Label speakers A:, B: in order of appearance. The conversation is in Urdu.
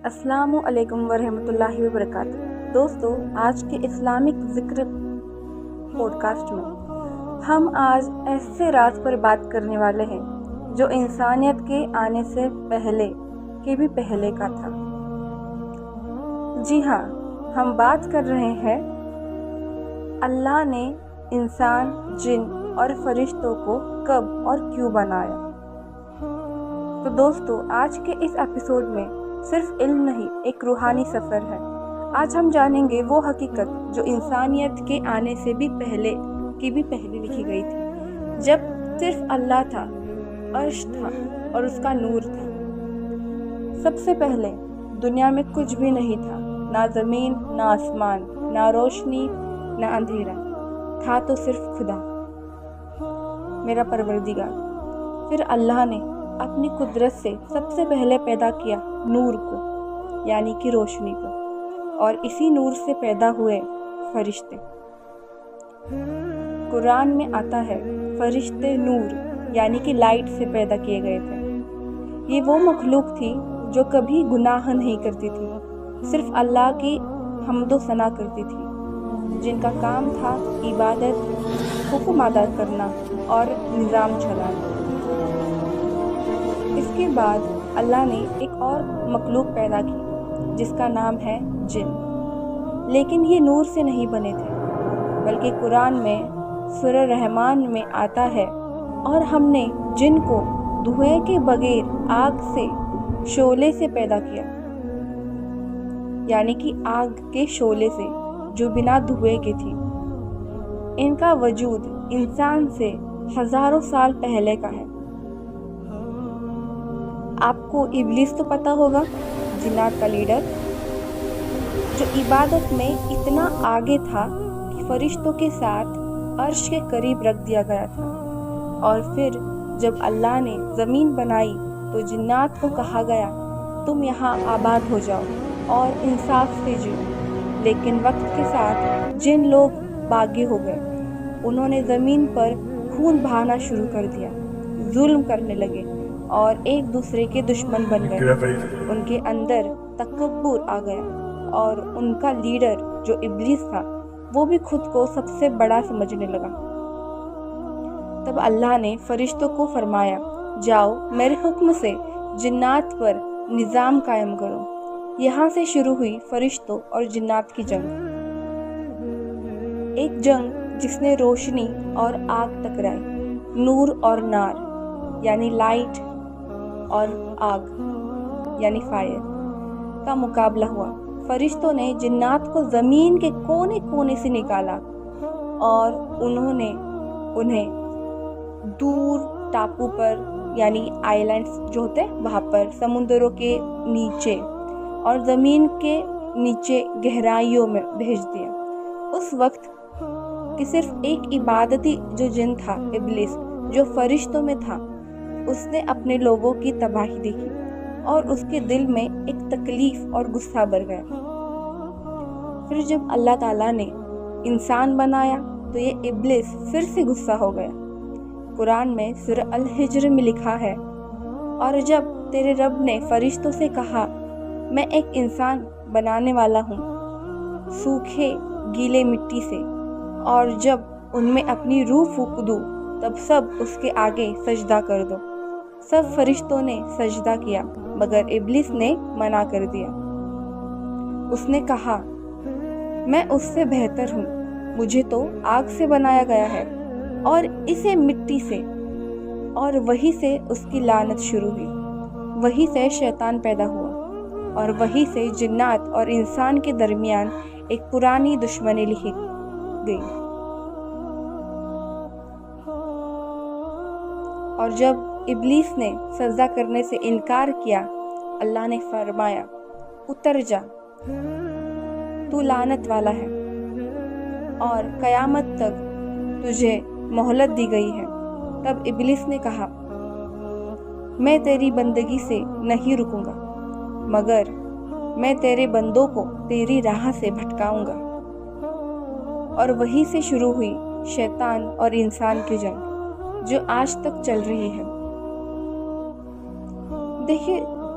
A: السلام علیکم ورحمۃ اللہ وبرکاتہ۔ دوستو، آج کے اسلامک ذکر پوڈ کاسٹ میں ہم آج ایسے راز پر بات کرنے والے ہیں جو انسانیت کے آنے سے پہلے کے بھی پہلے کا تھا۔ جی ہاں، ہم بات کر رہے ہیں اللہ نے انسان، جن اور فرشتوں کو کب اور کیوں بنایا۔ تو دوستو، آج کے اس ایپیسوڈ میں صرف علم نہیں، ایک روحانی سفر ہے۔ آج ہم جانیں گے وہ حقیقت جو انسانیت کے آنے سے بھی پہلے لکھی گئی تھی، جب صرف اللہ تھا، عرش تھا اور اس کا نور تھا۔ سب سے پہلے دنیا میں کچھ بھی نہیں تھا، نہ زمین، نہ آسمان، نہ روشنی، نہ اندھیرا، تھا تو صرف خدا، میرا پروردگار۔ پھر اللہ نے اپنی قدرت سے سب سے پہلے پیدا کیا نور کو، یعنی کہ روشنی کو، اور اسی نور سے پیدا ہوئے فرشتے۔ قرآن میں آتا ہے فرشتے نور یعنی کہ لائٹ سے پیدا کیے گئے تھے۔ یہ وہ مخلوق تھی جو کبھی گناہ نہیں کرتی تھی، صرف اللہ کی حمد و ثنا کرتی تھی، جن کا کام تھا عبادت، حکم ادا کرنا اور نظام چلانا۔ اس کے بعد اللہ نے ایک اور مخلوق پیدا کی جس کا نام ہے جن، لیکن یہ نور سے نہیں بنے تھے، بلکہ قرآن میں سورہ رحمان میں آتا ہے، اور ہم نے جن کو دھوئے کے بغیر آگ سے، شعلے سے پیدا کیا، یعنی کہ آگ کے شعلے سے جو بنا دھوئے کے تھی۔ ان کا وجود انسان سے ہزاروں سال پہلے کا ہے۔ آپ کو ابلیس تو پتہ ہوگا، جنات کا لیڈر، جو عبادت میں اتنا آگے تھا کہ فرشتوں کے ساتھ عرش کے قریب رکھ دیا گیا تھا۔ اور پھر جب اللہ نے زمین بنائی تو جنات کو کہا گیا تم یہاں آباد ہو جاؤ اور انصاف سے جیو، لیکن وقت کے ساتھ جن لوگ باغی ہو گئے، انہوں نے زمین پر خون بہانا شروع کر دیا، ظلم کرنے لگے اور ایک دوسرے کے دشمن بن گئے۔ ان کے اندر تکبر آ گیا اور ان کا لیڈر جو ابلیس تھا وہ بھی خود کو سب سے بڑا سمجھنے لگا۔ تب اللہ نے فرشتوں کو فرمایا جاؤ میرے حکم سے جنات پر نظام قائم کرو۔ یہاں سے شروع ہوئی فرشتوں اور جنات کی جنگ، ایک جنگ جس نے روشنی اور آگ ٹکرائی، نور اور نار یعنی لائٹ اور آگ یعنی فائر کا مقابلہ ہوا۔ فرشتوں نے جنات کو زمین کے کونے کونے سے نکالا اور انہوں نے انہیں دور ٹاپو پر، یعنی آئی لینڈز جو ہوتے ہیں وہاں پر، سمندروں کے نیچے اور زمین کے نیچے گہرائیوں میں بھیج دیا۔ اس وقت کہ صرف ایک عبادتی جو جن تھا ابلیس، جو فرشتوں میں تھا، اس نے اپنے لوگوں کی تباہی دیکھی اور اس کے دل میں ایک تکلیف اور غصہ بھر گیا۔ پھر جب اللہ تعالیٰ نے انسان بنایا تو یہ ابلیس پھر سے غصہ ہو گیا۔ قرآن میں سورہ الحجر میں لکھا ہے، اور جب تیرے رب نے فرشتوں سے کہا میں ایک انسان بنانے والا ہوں سوکھے گیلے مٹی سے، اور جب ان میں اپنی روح پھونک دوں تب سب اس کے آگے سجدہ کر دو۔ سب فرشتوں نے سجدہ کیا مگر ابلیس نے منع کر دیا۔ اس نے کہا میں اس سے بہتر ہوں، مجھے تو آگ سے بنایا گیا ہے اور اسے مٹی سے، اور وہی سے اس کی لعنت شروع ہوئی۔ وہی سے شیطان پیدا ہوا اور وہی سے جنات اور انسان کے درمیان ایک پرانی دشمنی لکھی گئی۔ اور جب ابلیس نے سجدہ کرنے سے انکار کیا، اللہ نے فرمایا اتر جا، تو لعنت والا ہے اور قیامت تک تجھے مہلت دی گئی ہے۔ تب ابلیس نے کہا میں تیری بندگی سے نہیں رکوں گا، مگر میں تیرے بندوں کو تیری راہ سے بھٹکاؤں گا۔ اور وہی سے شروع ہوئی شیطان اور انسان کی جنگ جو آج تک چل رہی ہے۔ دیکھیے،